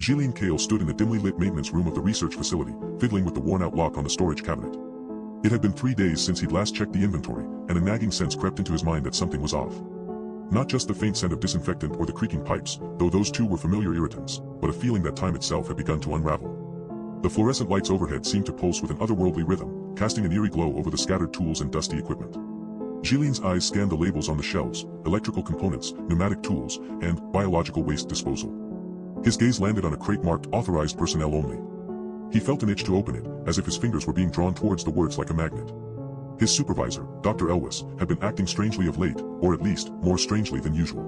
Zhilin Kael stood in the dimly lit maintenance room of the research facility, fiddling with the worn-out lock on the storage cabinet. It had been 3 days since he'd last checked the inventory, and a nagging sense crept into his mind that something was off. Not just the faint scent of disinfectant or the creaking pipes, though those two were familiar irritants, but a feeling that time itself had begun to unravel. The fluorescent lights overhead seemed to pulse with an otherworldly rhythm, casting an eerie glow over the scattered tools and dusty equipment. Zhilin's eyes scanned the labels on the shelves: electrical components, pneumatic tools, and biological waste disposal. His gaze landed on a crate marked authorized personnel only. He felt an itch to open it, as if his fingers were being drawn towards the words like a magnet. His supervisor, Dr. Elwes, had been acting strangely of late, or at least, more strangely than usual.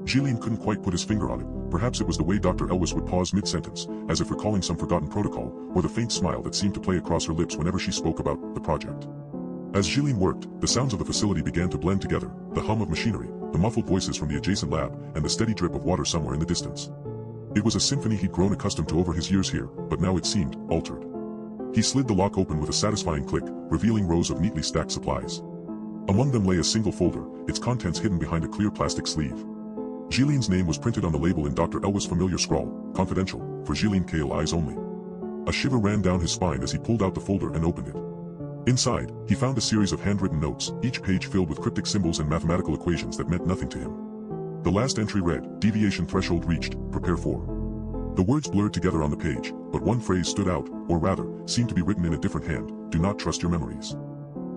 Zhilin couldn't quite put his finger on it. Perhaps it was the way Dr. Elwes would pause mid-sentence, as if recalling some forgotten protocol, or the faint smile that seemed to play across her lips whenever she spoke about the project. As Zhilin worked, the sounds of the facility began to blend together: the hum of machinery, the muffled voices from the adjacent lab, and the steady drip of water somewhere in the distance. It was a symphony he'd grown accustomed to over his years here, but now it seemed altered. He slid the lock open with a satisfying click, revealing rows of neatly stacked supplies. Among them lay a single folder, its contents hidden behind a clear plastic sleeve. Zhilin's name was printed on the label in Dr. Elwes' familiar scrawl: confidential, for Zhilin Kael eyes only. A shiver ran down his spine as he pulled out the folder and opened it. Inside, he found a series of handwritten notes, each page filled with cryptic symbols and mathematical equations that meant nothing to him. The last entry read, "Deviation threshold reached, prepare for." The words blurred together on the page, but one phrase stood out, or rather, seemed to be written in a different hand: "Do not trust your memories."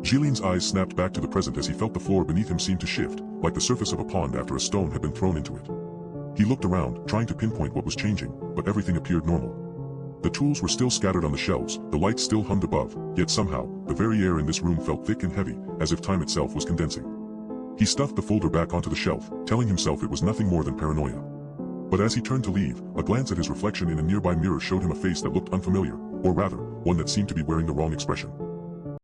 Zhilin's eyes snapped back to the present as he felt the floor beneath him seem to shift, like the surface of a pond after a stone had been thrown into it. He looked around, trying to pinpoint what was changing, but everything appeared normal. The tools were still scattered on the shelves, the lights still hummed above, yet somehow, the very air in this room felt thick and heavy, as if time itself was condensing. He stuffed the folder back onto the shelf, telling himself it was nothing more than paranoia. But as he turned to leave, a glance at his reflection in a nearby mirror showed him a face that looked unfamiliar, or rather, one that seemed to be wearing the wrong expression.